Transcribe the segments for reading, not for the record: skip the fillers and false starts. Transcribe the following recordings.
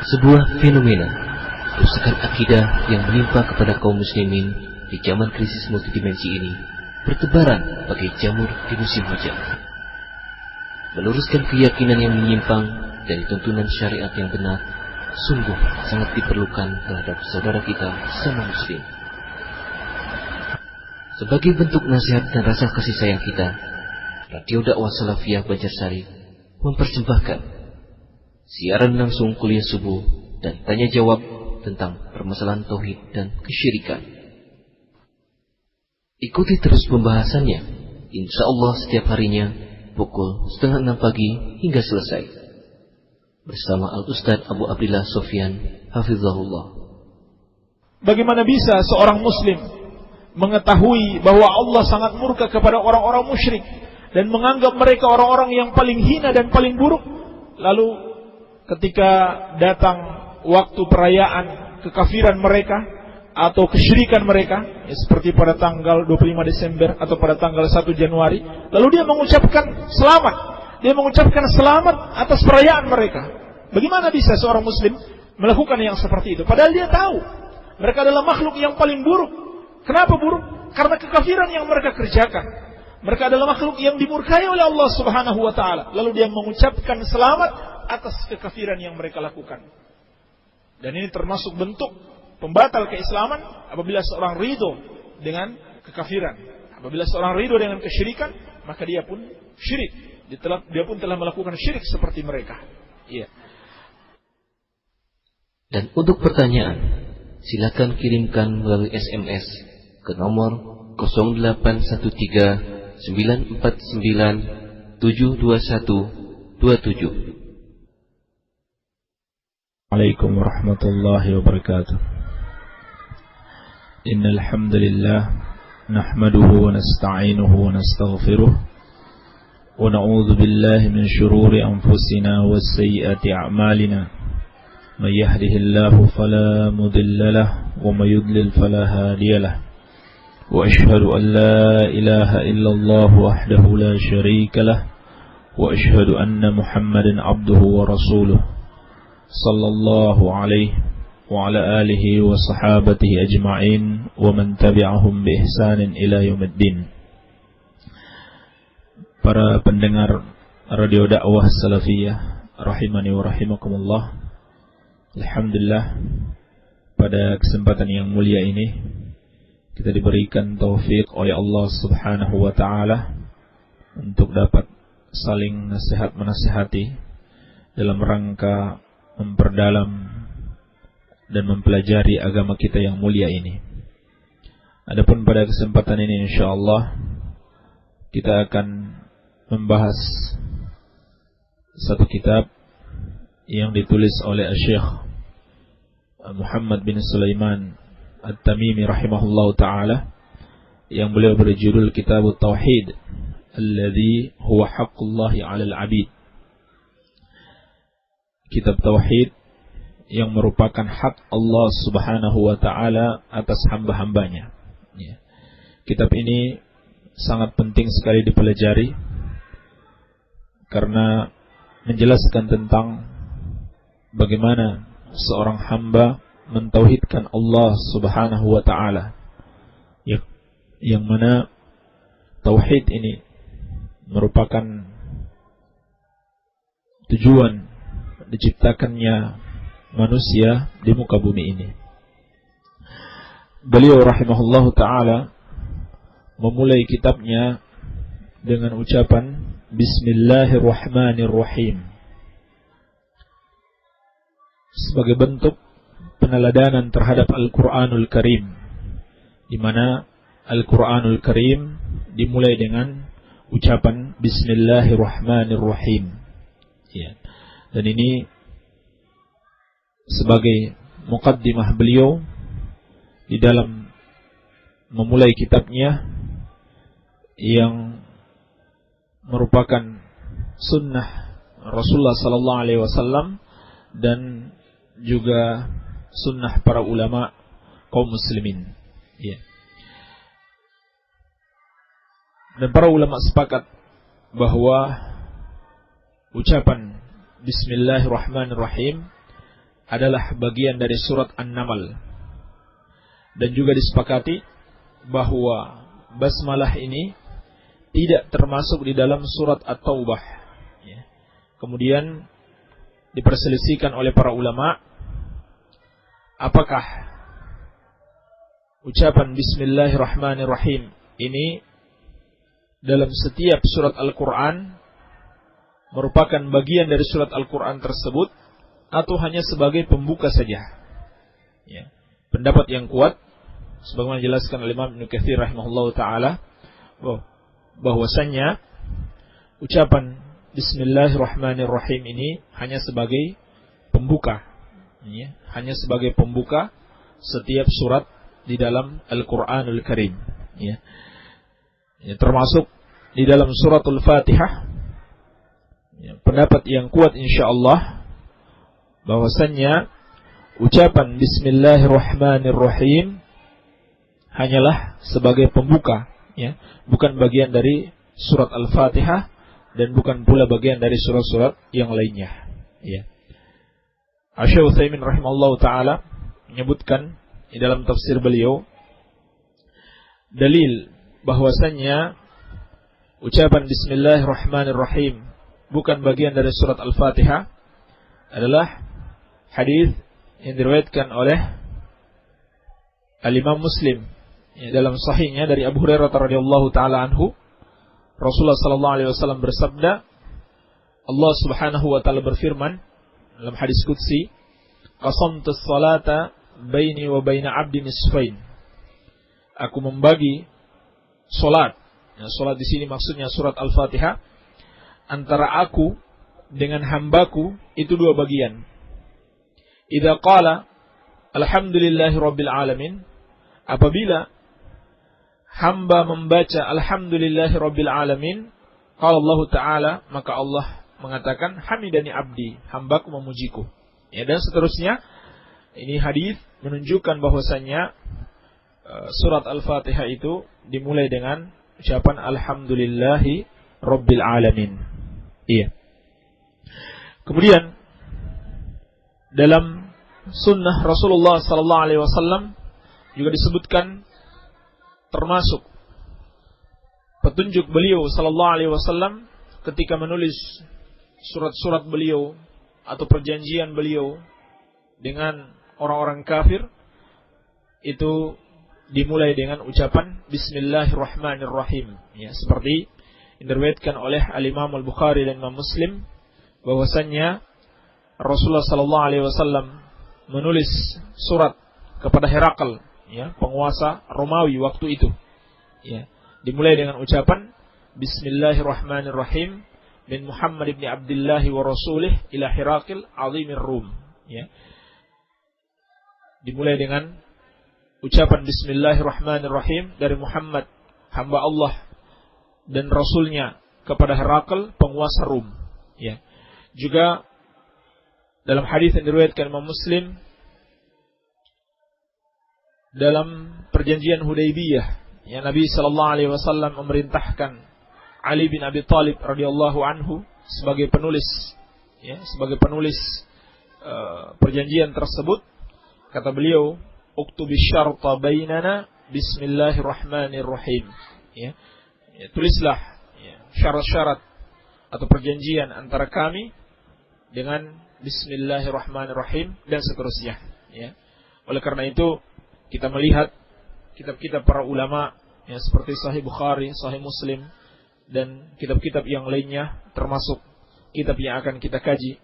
Sebuah fenomena kerusakan akidah yang menimpa kepada kaum muslimin di zaman krisis multidimensi ini bertebaran bagai jamur di musim hujan. Meluruskan keyakinan yang menyimpang dari tuntunan syariat yang benar sungguh sangat diperlukan terhadap saudara kita sesama muslim. Sebagai bentuk nasihat dan rasa kasih sayang kita, Radio Dakwah Salafiyah Banjarsari mempersembahkan siaran langsung kuliah subuh dan tanya jawab tentang permasalahan tauhid dan kesyirikan. Ikuti terus pembahasannya, insya Allah setiap harinya pukul 5:30 pagi hingga selesai. Bersama Al-Ustadz Abu Abdillah Sofyan Hafizahullah. Bagaimana bisa seorang muslim mengetahui bahwa Allah sangat murka kepada orang-orang musyrik dan menganggap mereka orang-orang yang paling hina dan paling buruk, lalu ketika datang waktu perayaan kekafiran mereka atau kesyirikan mereka, ya seperti pada tanggal 25 Desember atau pada tanggal 1 Januari, lalu dia mengucapkan selamat. Dia mengucapkan selamat atas perayaan mereka. Bagaimana bisa seorang muslim melakukan yang seperti itu? Padahal dia tahu mereka adalah makhluk yang paling buruk. Kenapa buruk? Karena kekafiran yang mereka kerjakan. Mereka adalah makhluk yang dimurkai oleh Allah Subhanahu wa taala. Lalu dia mengucapkan selamat atas kekafiran yang mereka lakukan. Dan ini termasuk bentuk pembatal keislaman apabila seorang ridho dengan kekafiran. Apabila seorang ridho dengan kesyirikan, maka dia pun syirik. Dia pun telah melakukan syirik seperti mereka. Iya. Dan untuk pertanyaan, silakan kirimkan melalui SMS ke nomor 0813 949 72127. Assalamualaikum warahmatullahi wabarakatuh. Innal hamdalillah nahmaduhu wa nasta'inuhu wa nastaghfiruh wa na'udzu billahi min shururi anfusina wa sayyiati a'malina. May yahdihillahu fala mudilla lahu wa may yudlil fala hadiya lahu. Wa ashhadu an la ilaha illallah wahdahu la syarika lahu wa ashhadu anna Muhammadan 'abduhu wa rasuluh. Sallallahu alaihi wa ala alihi wa sahabatihi ajma'in wa man tabi'ahum bi ihsanin ila yaumiddin. Para pendengar Radio Dakwah Salafiyah rahimani wa rahimakumullah. Alhamdulillah, pada kesempatan yang mulia ini kita diberikan taufik oleh Allah Subhanahu wa taala untuk dapat saling nasihat menasihati dalam rangka memperdalam dan mempelajari agama kita yang mulia ini. Adapun pada kesempatan ini insyaallah kita akan membahas satu kitab yang ditulis oleh Syekh Muhammad bin Sulaiman At-Tamimi rahimahullahu taala, yang beliau berjudul Kitabut Tauhid alladzi huwa haqqullahi 'alal 'abid. Kitab tauhid yang merupakan hak Allah Subhanahu wa taala atas hamba-hambanya. Ya. Kitab ini sangat penting sekali dipelajari karena menjelaskan tentang bagaimana seorang hamba mentauhidkan Allah Subhanahu wa taala. Yang mana tauhid ini merupakan tujuan diciptakannya manusia di muka bumi ini. Beliau rahimahullahu taala memulai kitabnya dengan ucapan Bismillahirrahmanirrahim, sebagai bentuk peneladanan terhadap Al-Quranul Karim, di mana Al-Quranul Karim dimulai dengan ucapan Bismillahirrahmanirrahim. Ya. Dan ini sebagai muqaddimah beliau di dalam memulai kitabnya yang merupakan sunnah Rasulullah sallallahu alaihi wasallam dan juga sunnah para ulama kaum muslimin. Ya. Dan para ulama sepakat bahwa ucapan Bismillahirrahmanirrahim adalah bagian dari surat An-Naml. Dan juga disepakati bahwa basmalah ini tidak termasuk di dalam surat At-Taubah. Kemudian diperselisihkan oleh para ulama, apakah ucapan Bismillahirrahmanirrahim ini dalam setiap surat Al-Quran merupakan bagian dari surat Al-Quran tersebut, atau hanya sebagai pembuka saja. Pendapat yang kuat, sebagaimana dijelaskan oleh Imam Ibnu Katsir rahimahullahu taala, bahwasannya ucapan Bismillahirrahmanirrahim ini hanya sebagai pembuka, hanya sebagai pembuka setiap surat di dalam Al-Qur'anul Karim, termasuk di dalam suratul Fatihah. Pendapat yang kuat insyaallah bahwasannya ucapan Bismillahirrahmanirrahim hanyalah sebagai pembuka, bukan bagian dari surat Al-Fatihah dan bukan pula bagian dari surat-surat yang lainnya. Asy-Syaikh Utsaimin rahimahullahu taala menyebutkan di dalam tafsir beliau dalil bahwasannya ucapan Bismillahirrahmanirrahim bukan bagian dari surat Al-Fatihah adalah hadis yang diriwayatkan oleh Al-Imam Muslim dalam sahihnya dari Abu Hurairah radhiyallahu taala anhu. Rasulullah sallallahu alaihi wasallam bersabda, Allah Subhanahu wa taala berfirman dalam hadis qudsi, qasamtu as-salata baini wa baina 'abdi nisfain. Aku membagi salat. Salat di sini maksudnya surat Al-Fatihah, antara aku dengan hambaku itu dua bagian. Idza qala alhamdulillahirabbil alamin, apabila hamba membaca alhamdulillahirabbil alamin, qala Allah taala, maka Allah mengatakan hamidani abdi, hambaku memujiku. Dan seterusnya. Ini hadis menunjukkan bahwasannya surat Al-Fatihah itu dimulai dengan ucapan alhamdulillahi rabbil alamin. Kemudian dalam sunnah Rasulullah sallallahu alaihi wasallam juga disebutkan, termasuk petunjuk beliau sallallahu alaihi wasallam ketika menulis surat-surat beliau atau perjanjian beliau dengan orang-orang kafir, itu dimulai dengan ucapan Bismillahirrahmanirrahim, seperti diriwayatkan oleh Al-Imam Al-Bukhari dan Imam Muslim bahwasannya Rasulullah sallallahu alaihi wasallam menulis surat kepada Herakl, penguasa Romawi waktu itu, dimulai dengan ucapan Bismillahirrahmanirrahim min Muhammad ibn Abdullah wa rasulih ila Herakl azimir Rum. Dimulai dengan ucapan Bismillahirrahmanirrahim dari Muhammad, hamba Allah dan Rasulnya, kepada Herakl, penguasa Rum. Juga dalam hadis yang diriwayatkan Imam Muslim dalam perjanjian Hudaybiyah, Nabi sallallahu alaihi wasallam memerintahkan Ali bin Abi Thalib radhiyallahu anhu sebagai penulis, perjanjian tersebut. Kata beliau, "Uktubish syarta bainana bismillahirrahmanirrahim." Tulislah syarat-syarat atau perjanjian antara kami dengan bismillahirrahmanirrahim dan seterusnya. Oleh karena itu kita melihat kitab-kitab para ulama seperti Sahih Bukhari, Sahih Muslim dan kitab-kitab yang lainnya, termasuk kitab yang akan kita kaji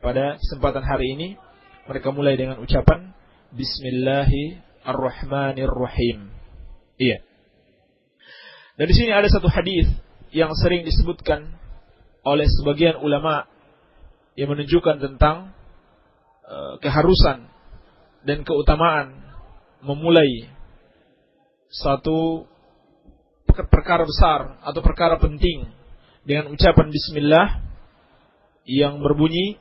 pada kesempatan hari ini, mereka mulai dengan ucapan Bismillahirrahmanirrahim. Dan di sini ada satu hadis yang sering disebutkan oleh sebagian ulama yang menunjukkan tentang keharusan dan keutamaan memulai satu perkara besar atau perkara penting dengan ucapan bismillah yang berbunyi,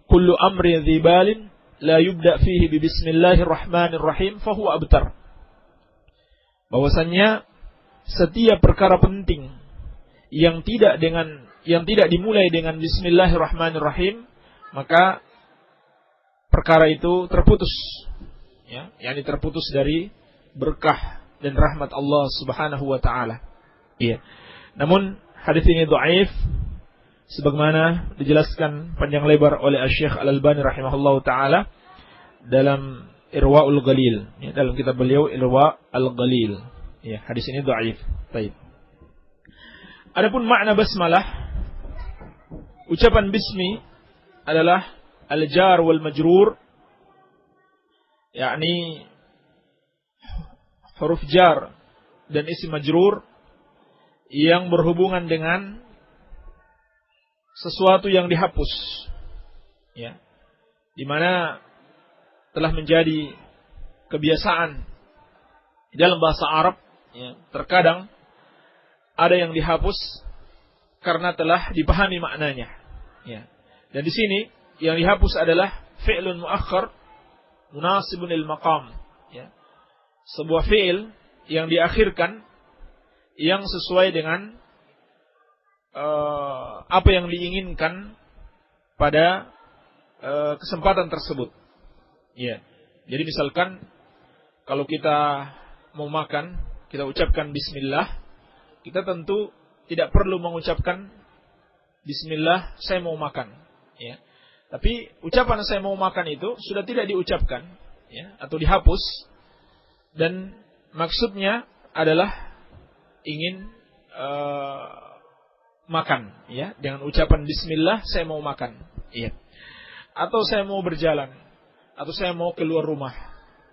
kullu amri dzibalin la yubda fihi bi bismillahirrahmanirrahim fahuwa abtar. Bahwasannya setiap perkara penting yang tidak dimulai dengan bismillahirrahmanirrahim, maka perkara itu terputus, ya, yakni terputus dari berkah dan rahmat Allah Subhanahu wa taala. Iya. Namun hadis ini dhaif sebagaimana dijelaskan panjang lebar oleh Asy-Syaikh Al-Albani rahimahullahu taala dalam Irwaul Ghalil, ya, dalam kitab beliau Irwa Al-Ghalil. Ya, hadis ini dhaif. Baik. Adapun makna basmalah, ucapan bismi adalah al-jar wal majrur, yakni huruf jar dan isim majrur yang berhubungan dengan sesuatu yang dihapus, ya, di mana telah menjadi kebiasaan di dalam bahasa Arab, ya, terkadang ada yang dihapus karena telah dipahami maknanya, ya. Dan di sini yang dihapus adalah fi'lun muakhkhar munasibun lil maqam, ya. Sebuah fi'il yang diakhirkan yang sesuai dengan apa yang diinginkan pada kesempatan tersebut. Ya. Jadi misalkan kalau kita mau makan, kita ucapkan bismillah, kita tentu tidak perlu mengucapkan bismillah saya mau makan, ya. Tapi ucapan saya mau makan itu sudah tidak diucapkan, ya, atau dihapus, dan maksudnya adalah ingin makan, ya, dengan ucapan bismillah saya mau makan, ya. Atau saya mau berjalan, atau saya mau keluar rumah,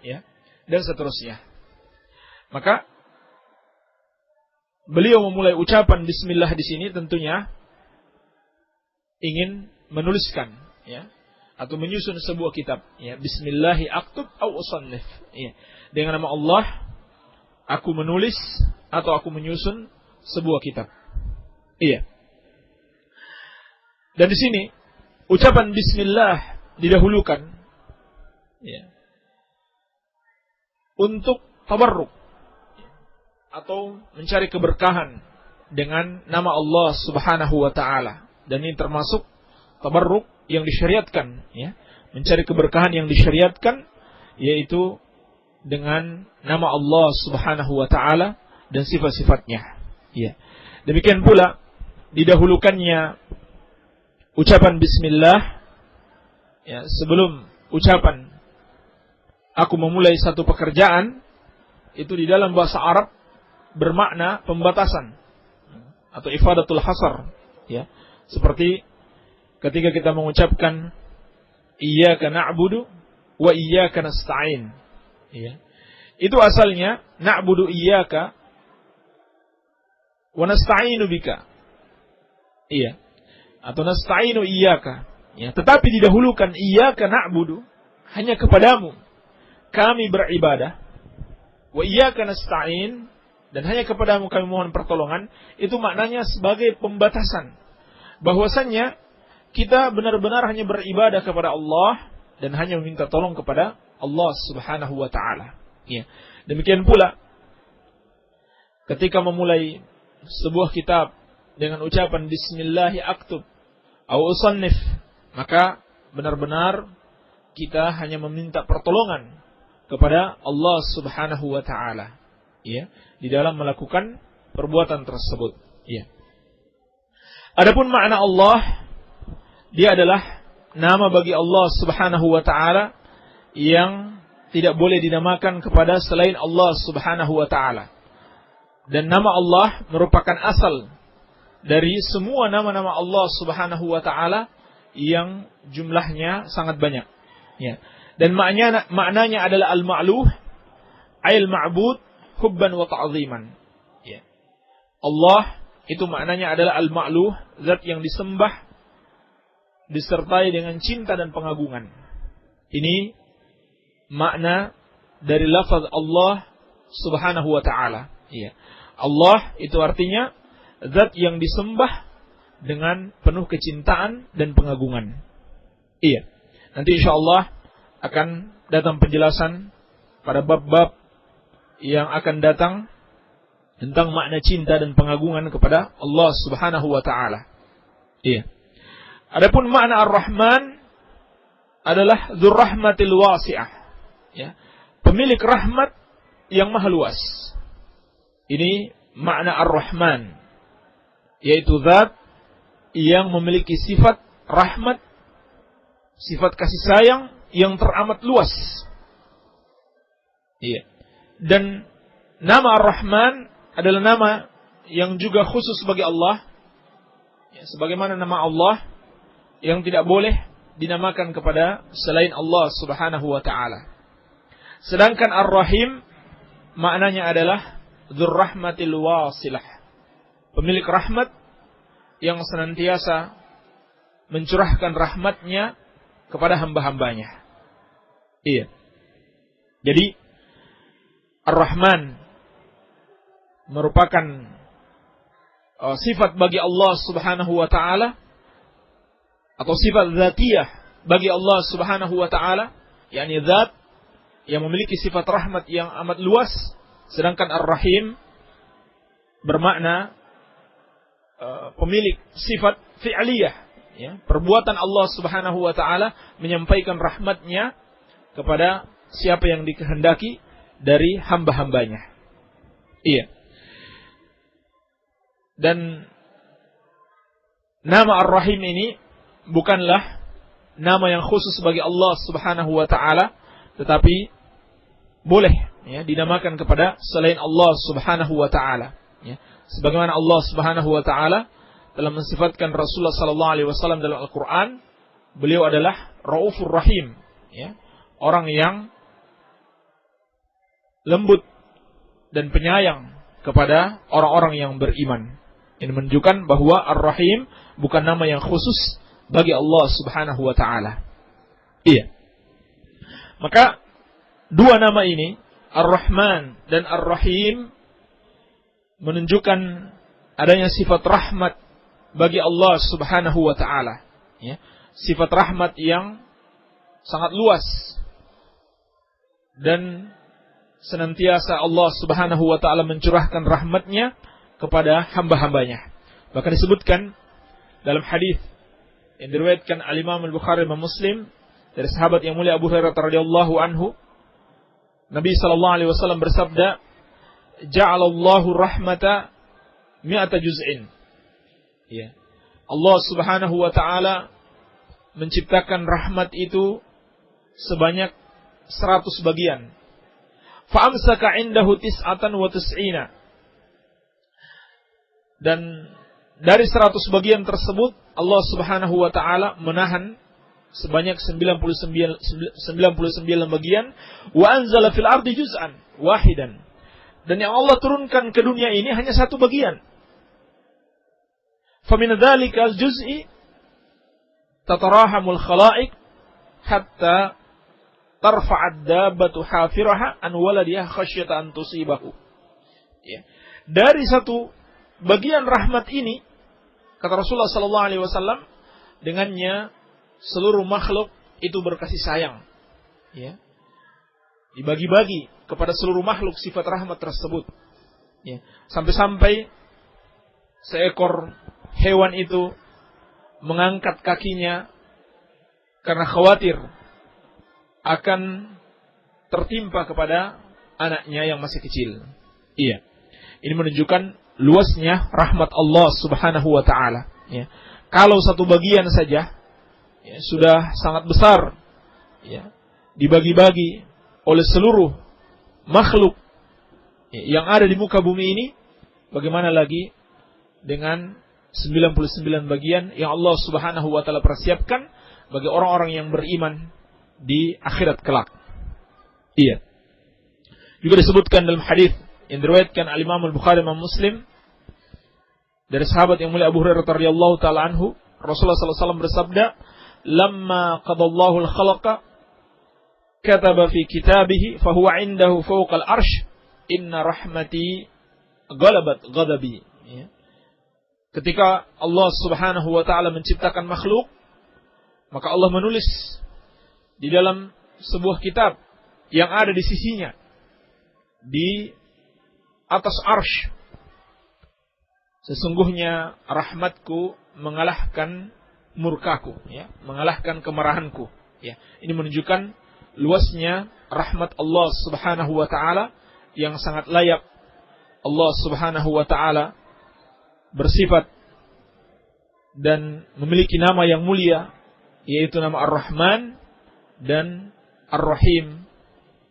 ya, dan seterusnya. Maka beliau memulai ucapan bismillah di sini tentunya ingin menuliskan, ya, atau menyusun sebuah kitab, ya. Bismillahi aktub au usannif, ya. Dengan nama Allah aku menulis atau aku menyusun sebuah kitab. Iya. Dan di sini ucapan bismillah didahulukan, ya, untuk tabarruk atau mencari keberkahan dengan nama Allah Subhanahu wa taala, dan ini termasuk tabarruk yang disyariatkan, ya, mencari keberkahan yang disyariatkan yaitu dengan nama Allah Subhanahu wa taala dan sifat-sifatnya, ya. Demikian pula didahulukannya ucapan bismillah, ya, sebelum ucapan aku memulai satu pekerjaan, itu di dalam bahasa Arab bermakna pembatasan atau ifadatul hasar, ya. Seperti ketika kita mengucapkan iyyaka na'budu wa iyyaka nasta'in, ya. Itu asalnya na'budu iyyaka wa nasta'inu bika, iya, atau nasta'inu iyyaka, ya. Tetapi didahulukan iyyaka na'budu, hanya kepadamu kami beribadah, wa iyyaka nasta'in, dan hanya kepadamu kami mohon pertolongan. Itu maknanya sebagai pembatasan, bahwasannya kita benar-benar hanya beribadah kepada Allah dan hanya meminta tolong kepada Allah Subhanahu wa taala, ya. Demikian pula ketika memulai sebuah kitab dengan ucapan bismillahi aktub au usannif, maka benar-benar kita hanya meminta pertolongan kepada Allah Subhanahu wa taala, ya, di dalam melakukan perbuatan tersebut, ya. Adapun makna Allah, dia adalah nama bagi Allah Subhanahu wa taala yang tidak boleh dinamakan kepada selain Allah Subhanahu wa taala. Dan nama Allah merupakan asal dari semua nama-nama Allah Subhanahu wa taala yang jumlahnya sangat banyak, ya. Dan maknanya adalah al-ma'luh, ayil ma'bud hubban wa ta'ziman, ya. Allah itu maknanya adalah al-ma'luh, zat yang disembah disertai dengan cinta dan pengagungan. Ini makna dari lafaz Allah Subhanahu wa taala, ya. Allah itu artinya zat yang disembah dengan penuh kecintaan dan pengagungan. Iya. Nanti insyaallah akan datang penjelasan pada bab-bab yang akan datang tentang makna cinta dan pengagungan kepada Allah Subhanahu wa taala. Iya. Adapun makna Ar-Rahman, adalah dzur rahmatil wasi'ah, ya, pemilik rahmat yang maha luas. Ini makna Ar-Rahman, yaitu zat yang memiliki sifat rahmat, sifat kasih sayang yang teramat luas. Iya. Dan nama Ar-Rahman adalah nama yang juga khusus bagi Allah, ya, sebagaimana nama Allah yang tidak boleh dinamakan kepada selain Allah Subhanahu wa ta'ala. Sedangkan Ar-Rahim maknanya adalah dzur rahmatil wasilah, pemilik rahmat yang senantiasa mencurahkan rahmatnya kepada hamba-hambanya. Iya. Jadi Ar-Rahman merupakan sifat bagi Allah Subhanahu wa ta'ala, atau sifat dzatiyah bagi Allah Subhanahu wa ta'ala, yakni zat yang memiliki sifat rahmat yang amat luas. Sedangkan Ar-Rahim bermakna pemilik sifat fi'liyah, ya, perbuatan Allah Subhanahu wa ta'ala menyampaikan rahmatnya kepada siapa yang dikehendaki dari hamba-hambanya. Iya. Dan nama Ar-Rahim ini bukanlah nama yang khusus bagi Allah Subhanahu wa ta'ala, tetapi boleh, ya, dinamakan kepada selain Allah Subhanahu wa ta'ala, ya. Sebagaimana Allah Subhanahu wa ta'ala telah mensifatkan Rasulullah sallallahu alaihi wasallam dalam Al-Qur'an, beliau adalah Raufur Rahim, ya, orang yang lembut dan penyayang kepada orang-orang yang beriman. Ini menunjukkan bahwa Ar-Rahim bukan nama yang khusus bagi Allah Subhanahu wa ta'ala. Iya. Maka dua nama ini, Ar-Rahman dan Ar-Rahim, menunjukkan adanya sifat rahmat bagi Allah Subhanahu wa ta'ala, ya. Sifat rahmat yang sangat luas dan senantiasa Allah Subhanahu wa ta'ala mencurahkan rahmatnya kepada hamba-hambanya. Bahkan disebutkan dalam hadis yang diriwayatkan Al-Imam Al-Bukhari dan Muslim dari sahabat yang mulia Abu Hurairah radhiyallahu anhu, Nabi sallallahu alaihi wasallam bersabda, "Ja'alallahu rahmata mi'ata juz'in." Ya. Allah Subhanahu wa ta'ala menciptakan rahmat itu sebanyak 100 bagian. Fa'amsaka indahu tis'atan wa tis'ina. Dan dari 100 bagian tersebut Allah Subhanahu wa ta'ala menahan sebanyak 99 bagian. Wa anzala fil ardi juz'an wahidan. Dan yang Allah turunkan ke dunia ini hanya satu bagian. Famin dzalikal juz'i tatarahamul khalaiq hatta tarfa'ad dabbatu hafiraha an waladiha khasyata an tusibahu. Ya. Dari satu bagian rahmat ini, kata Rasulullah sallallahu alaihi wasallam, dengannya seluruh makhluk itu berkasih sayang. Ya. Dibagi-bagi kepada seluruh makhluk sifat rahmat tersebut. Ya. Sampai-sampai seekor hewan itu mengangkat kakinya karena khawatir akan tertimpa kepada anaknya yang masih kecil. Iya. Ini menunjukkan luasnya rahmat Allah Subhanahu wa ta'ala. Ya. Kalau satu bagian saja, ya, sudah sangat besar, ya, dibagi-bagi oleh seluruh makhluk, ya, yang ada di muka bumi ini, bagaimana lagi dengan 99 bagian yang Allah Subhanahu wa ta'ala persiapkan bagi orang-orang yang beriman di akhirat kelak. Iya. Juga disebutkan dalam hadis yang diriwayatkan Al-Imam Al-Bukhari dan Muslim dari sahabat yang mulia Abu Hurairah radhiyallahu taala anhu, Rasulullah sallallahu alaihi wasallam bersabda, "Lamma qadallahu al-khalaqa kataba fi kitabihi fa huwa 'indahu fawqa al-'arsy, inna rahmati ghalabat ghadabi." Ya. Ketika Allah Subhanahu wa ta'ala menciptakan makhluk, maka Allah menulis di dalam sebuah kitab yang ada di sisinya, di atas arsy, sesungguhnya rahmatku mengalahkan murkaku, ya, mengalahkan kemarahanku. Ya, ini menunjukkan luasnya rahmat Allah Subhanahu wa taala yang sangat layak Allah Subhanahu wa taala bersifat dan memiliki nama yang mulia, yaitu nama Ar-Rahman dan Ar-Rahim,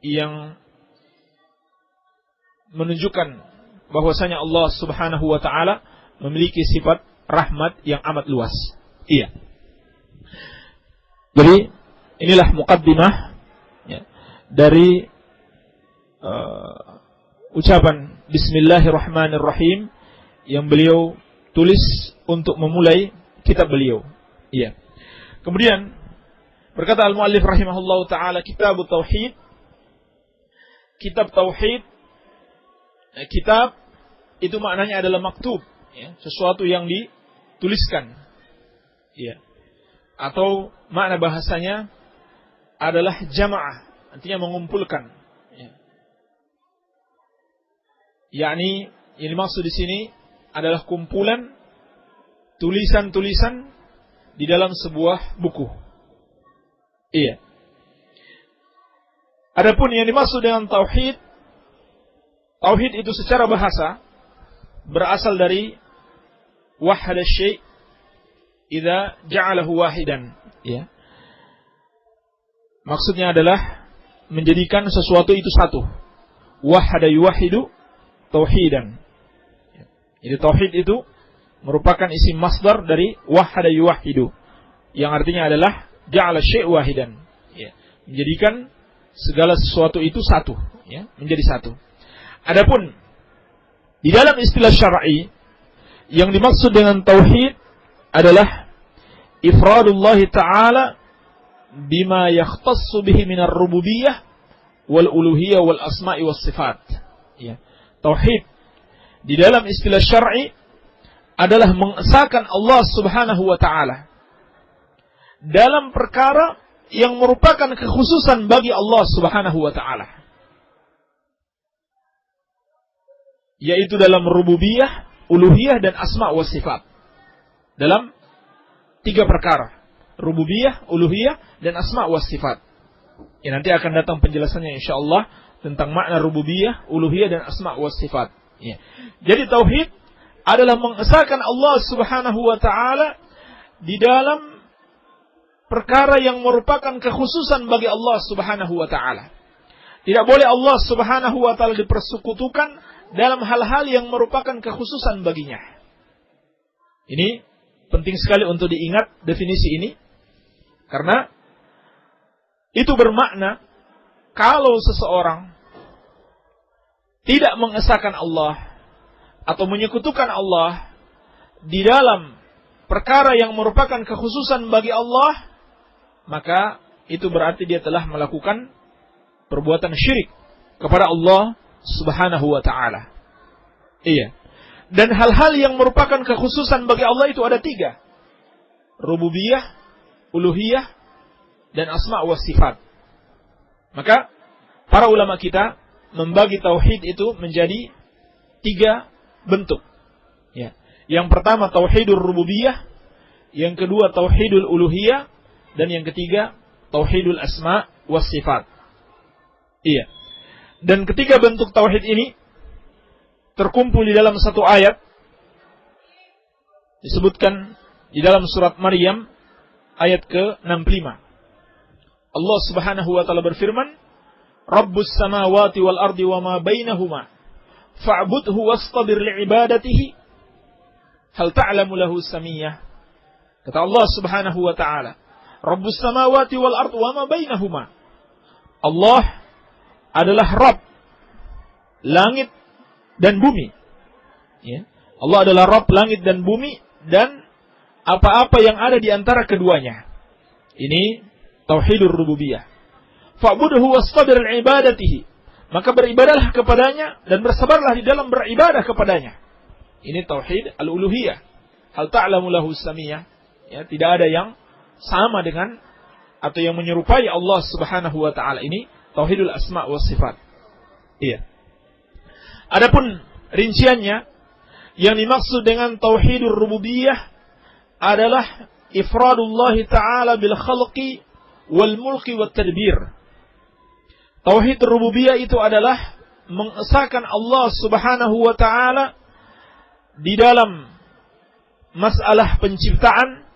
yang menunjukkan bahwasanya Allah Subhanahu wa taala memiliki sifat rahmat yang amat luas. Iya. Jadi inilah muqaddimah ya, dari ucapan Bismillahirrahmanirrahim yang beliau tulis untuk memulai kitab beliau. Iya. Kemudian berkata al-muallif rahimahullahu taala, kitab tauhid. Kitab tauhid, kitab itu maknanya adalah maktub, ya, sesuatu yang dituliskan. Iya. Atau makna bahasanya adalah jama'ah, artinya mengumpulkan. Ya. Yakni yang dimaksud di sini adalah kumpulan tulisan-tulisan di dalam sebuah buku. Iya. Adapun yang dimaksud dengan tauhid, tauhid itu secara bahasa berasal dari wahada syai' idza ja'alahu wahidan. Ya. Maksudnya adalah menjadikan sesuatu itu satu. Wahada yuwahidu tauhidan. Jadi tauhid itu merupakan isim masdar dari wahada yuwahidu, yang artinya adalah ja'ala syai' wahidan. Ya. Menjadikan segala sesuatu itu satu, ya, menjadi satu. Adapun di dalam istilah syar'i yang dimaksud dengan tauhid adalah ifradullah ta'ala bima yakhtassu bihi minar rububiyyah wal uluhiyyah wal asma'i was sifat. Ya. Tauhid di dalam istilah syar'i adalah mengesahkan Allah Subhanahu wa taala dalam perkara yang merupakan kekhususan bagi Allah Subhanahu wa taala, yaitu dalam rububiyah, uluhiyah dan asma wa sifat. Dalam 3 perkara, rububiyah, uluhiyah dan asma wa sifat. Ya, nanti akan datang penjelasannya insyaallah tentang makna rububiyah, uluhiyah dan asma wa sifat. Ya. Jadi tauhid adalah mengesahkan Allah Subhanahu wa taala di dalam perkara yang merupakan kekhususan bagi Allah Subhanahu wa taala. Tidak boleh Allah Subhanahu wa taala dipersekutukan dalam hal-hal yang merupakan kekhususan baginya. Ini penting sekali untuk diingat definisi ini, karena itu bermakna kalau seseorang tidak mengesahkan Allah atau menyekutukan Allah di dalam perkara yang merupakan kekhususan bagi Allah, maka itu berarti dia telah melakukan perbuatan syirik kepada Allah Subhanahu wa ta'ala. Iya. Dan hal-hal yang merupakan kekhususan bagi Allah itu ada 3. Rububiyah, uluhiyah, dan asma' wa sifat. Maka para ulama kita membagi tauhid itu menjadi 3 bentuk. Ya. Yang pertama tauhidur rububiyah, yang kedua tauhidul uluhiyah, dan yang ketiga tauhidul asma' was sifat. Iya. Dan ketiga bentuk tauhid ini terkumpul di dalam satu ayat, disebutkan di dalam surat Maryam ayat ke-65. Allah Subhanahu wa taala berfirman, Rabbus samawati wal ardi wa ma bainahuma fa'budhu wastabir li'ibadatihi hal ta'lamu lahu samiyah. Kata Allah Subhanahu wa taala, Rabbus samawati wal ardi wa ma bainahuma. Allah adalah Rabb langit dan bumi. Ya. Allah adalah Rabb langit dan bumi dan apa-apa yang ada di antara keduanya. Ini tauhidur rububiyah. Fa'budhu wastabir li'ibadatihi. Maka beribadahlah kepadanya dan bersabarlah di dalam beribadah kepadanya. Ini tauhid al-uluhiyah. Hal ta'lamu lahu samiyah. Ya, tidak ada yang sama dengan atau yang menyerupai Allah Subhanahu wa taala. Ini tauhidul asma' was sifat. Iya. Adapun rinciannya, yang dimaksud dengan tauhidur rububiyah adalah ifradullah ta'ala bil khalqi wal mulki wat tadbir. Tauhid rububiyah itu adalah mengesahkan Allah Subhanahu wa taala di dalam masalah penciptaan,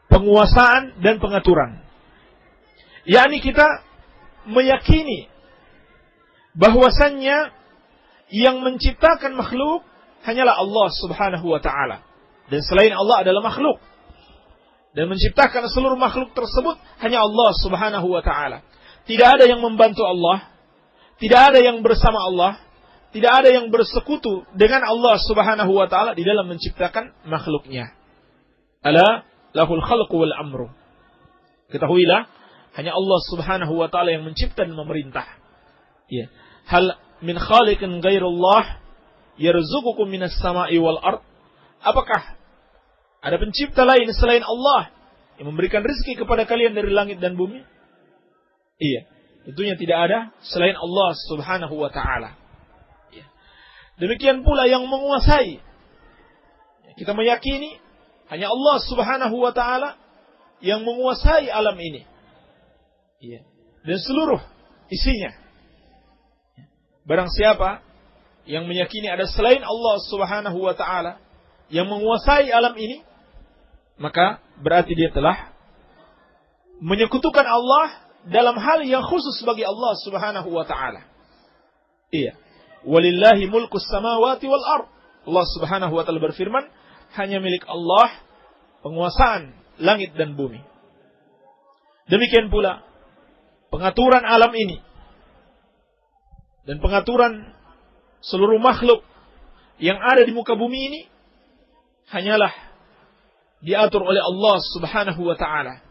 penguasaan dan pengaturan. Yakni kita meyakini bahwasannya yang menciptakan makhluk hanyalah Allah Subhanahu wa taala, dan selain Allah adalah makhluk. Dan menciptakan seluruh makhluk tersebut hanya Allah Subhanahu wa taala. Tidak ada yang membantu Allah, tidak ada yang bersama Allah, tidak ada yang bersekutu dengan Allah Subhanahu wa taala di dalam menciptakan makhluknya. Ala lahul khalqu wal amru. Ketahuilah, hanya Allah Subhanahu wa taala yang mencipta dan memerintah. Ya. Hal min khaliqin ghairullah yarzuqukum minas sama'i wal ard. Apakah ada pencipta lain selain Allah yang memberikan rezeki kepada kalian dari langit dan bumi? Iya, tentunya tidak ada selain Allah Subhanahu wa taala. Ya. Demikian pula yang menguasai. Kita meyakini hanya Allah Subhanahu wa taala yang menguasai alam ini. Iya. Dan seluruh isinya. Barang siapa yang meyakini ada selain Allah Subhanahu wa taala yang menguasai alam ini, maka berarti dia telah menyekutukan Allah dalam hal yang khusus bagi Allah Subhanahu wa taala. Iya. Walillahi mulkus samawati wal ard. Allah Subhanahu wa taala berfirman, hanya milik Allah penguasaan langit dan bumi. Demikian pula pengaturan alam ini dan pengaturan seluruh makhluk yang ada di muka bumi ini hanyalah diatur oleh Allah Subhanahu wa taala.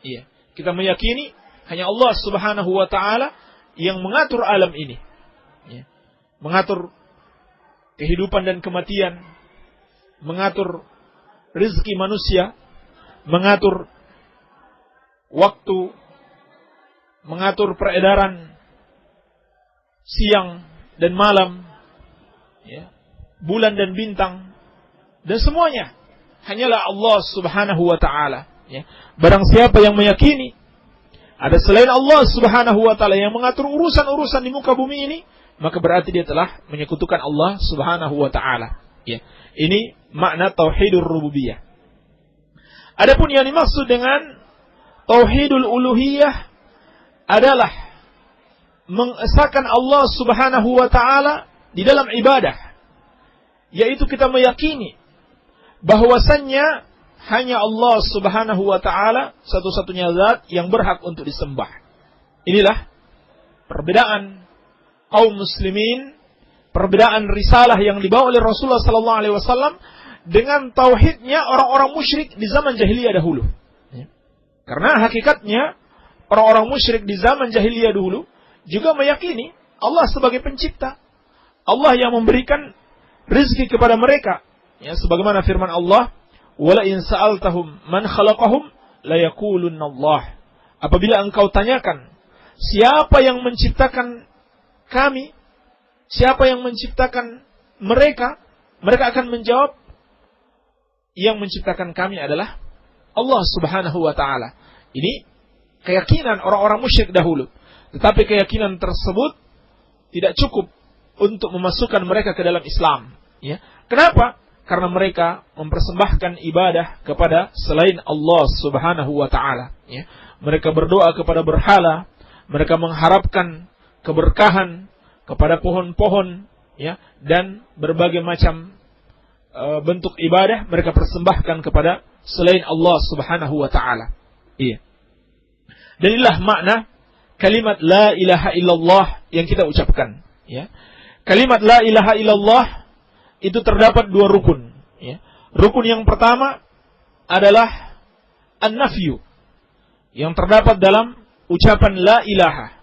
Iya, kita meyakini hanya Allah Subhanahu wa taala yang mengatur alam ini. Ya. Mengatur kehidupan dan kematian, mengatur rezeki manusia, mengatur waktu, mengatur peredaran siang dan malam, ya, bulan dan bintang, dan semuanya hanyalah Allah Subhanahu wa taala. Ya. Barang siapa yang meyakini ada selain Allah Subhanahu wa taala yang mengatur urusan-urusan di muka bumi ini, maka berarti dia telah menyekutukan Allah Subhanahu wa taala. Ya. Ini makna tauhidur rububiyah. Adapun yang dimaksud dengan tauhidul uluhiyah adalah mengesahkan Allah Subhanahu wa taala di dalam ibadah, yaitu kita meyakini bahwasannya hanya Allah Subhanahu wa taala satu-satunya zat yang berhak untuk disembah. Inilah perbedaan kaum muslimin, perbedaan risalah yang dibawa oleh Rasulullah sallallahu alaihi wasallam dengan tauhidnya orang-orang musyrik di zaman jahiliyah dahulu. Karena hakikatnya orang-orang musyrik di zaman jahiliyah dahulu juga meyakini Allah sebagai pencipta. Allah yang memberikan rezeki kepada mereka. Ya, sebagaimana firman Allah, "Wala in sa'altahum man khalaqahum la yaqulunna Allah." Apabila engkau tanyakan, siapa yang menciptakan kami? Siapa yang menciptakan mereka? Mereka akan menjawab, yang menciptakan kami adalah Allah Subhanahu wa taala. Ini keyakinan orang-orang musyrik dahulu. Tetapi keyakinan tersebut tidak cukup untuk memasukkan mereka ke dalam Islam. Ya. Kenapa? Karena mereka mempersembahkan ibadah kepada selain Allah Subhanahu wa taala. Ya. Mereka berdoa kepada berhala, mereka mengharapkan keberkahan kepada pohon-pohon, ya, dan berbagai macam bentuk ibadah mereka persembahkan kepada selain Allah Subhanahu wa taala. Iya. Dan inilah makna kalimat la ilaha illallah yang kita ucapkan, ya. Kalimat la ilaha illallah itu terdapat dua rukun, ya. Rukun yang pertama adalah an-nafyu yang terdapat dalam ucapan la ilaha,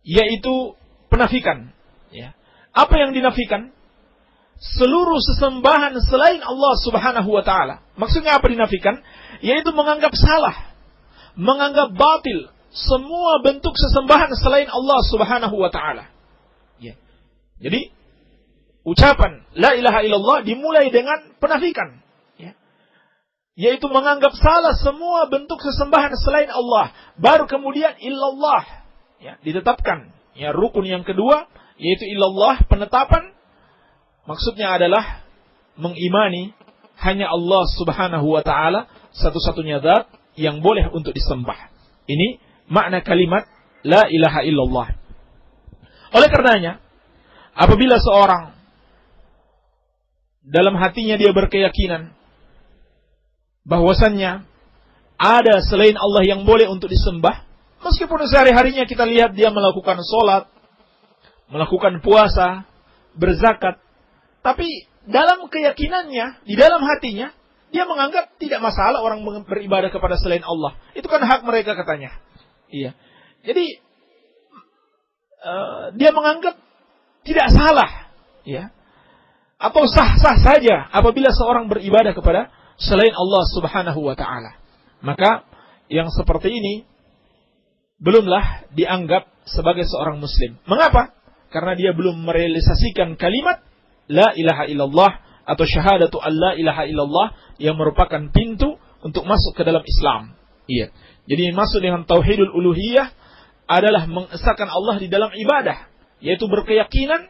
yaitu penafikan, ya. Apa yang dinafikan? Seluruh sesembahan selain Allah Subhanahu wa taala. Maksudnya apa dinafikan? Yaitu menganggap salah, menganggap batil semua bentuk sesembahan selain Allah Subhanahu wa taala. Ya. Jadi ucapan la ilaha illallah dimulai dengan penafikan, ya. yaitu menganggap salah semua bentuk sesembahan selain Allah. Baru kemudian illallah, ya, ditetapkan. Ya, rukun yang kedua yaitu illallah, penetapan. Maksudnya adalah mengimani hanya Allah Subhanahu wa taala satu-satunya zat yang boleh untuk disembah. Ini makna kalimat la ilaha illallah. Oleh karenanya, apabila seorang dalam hatinya dia berkeyakinan bahwasannya ada selain Allah yang boleh untuk disembah, meskipun sehari-harinya kita lihat dia melakukan sholat, melakukan puasa, berzakat, tapi dalam keyakinannya, di dalam hatinya, dia menganggap tidak masalah orang beribadah kepada selain Allah. Itu kan hak mereka katanya. Iya. Jadi dia menganggap tidak salah, ya, atau sah-sah saja apabila seorang beribadah kepada selain Allah Subhanahu wa taala. Maka yang seperti ini belumlah dianggap sebagai seorang muslim. Mengapa? Karena dia belum merealisasikan kalimat la ilaha illallah atau syahadatu an la ilaha illallah yang merupakan pintu untuk masuk ke dalam Islam. Iya. Jadi masuk dengan tauhidul uluhiyah adalah mengesahkan Allah di dalam ibadah, yaitu berkeyakinan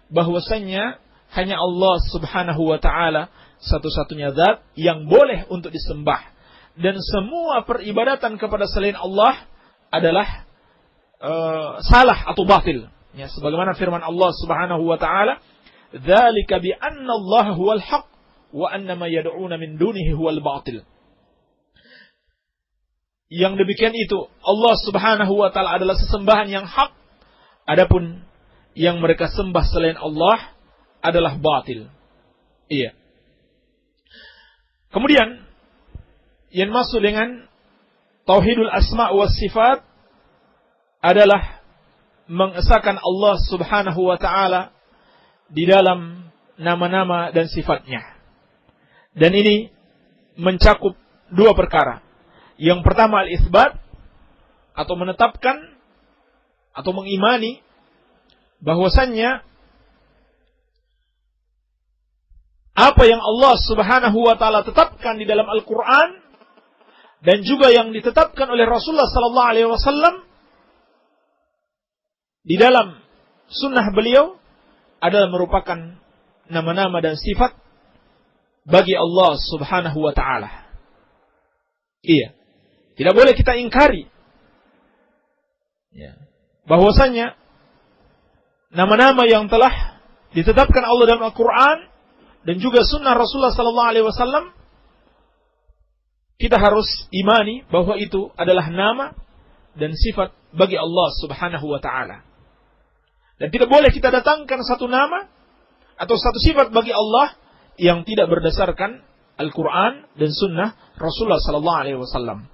bahwasannya hanya Allah Subhanahu wa taala satu-satunya zat yang boleh untuk disembah, dan semua peribadatan kepada selain Allah adalah salah atau batil. Ya, sebagaimana firman Allah Subhanahu wa taala, "Dzalika bi anna Allah huwal haq wa anna ma yad'una min dunihi huwal batil." Yang demikian itu Allah Subhanahu wa taala adalah sesembahan yang hak, adapun yang mereka sembah selain Allah adalah batil. Iya. Kemudian yang masuk dengan tauhidul asma wa sifat adalah mengesahkan Allah Subhanahu wa taala di dalam nama-nama dan sifatnya. Dan ini mencakup dua perkara. Yang pertama al-itsbat, atau menetapkan atau mengimani bahwasannya apa yang Allah Subhanahu wa taala tetapkan di dalam Al-Qur'an dan juga yang ditetapkan oleh Rasulullah sallallahu alaihi wasallam di dalam sunnah beliau adalah merupakan nama-nama dan sifat bagi Allah Subhanahu wa taala. Iya. Tidak boleh kita ingkari, ya, bahwasanya nama-nama yang telah ditetapkan Allah dalam Al-Quran dan juga sunnah Rasulullah sallallahu alaihi wasallam, kita harus imani bahwa itu adalah nama dan sifat bagi Allah Subhanahu wa taala. Dan tidak boleh kita datangkan satu nama atau satu sifat bagi Allah yang tidak berdasarkan Al-Quran dan sunnah Rasulullah sallallahu alaihi wasallam.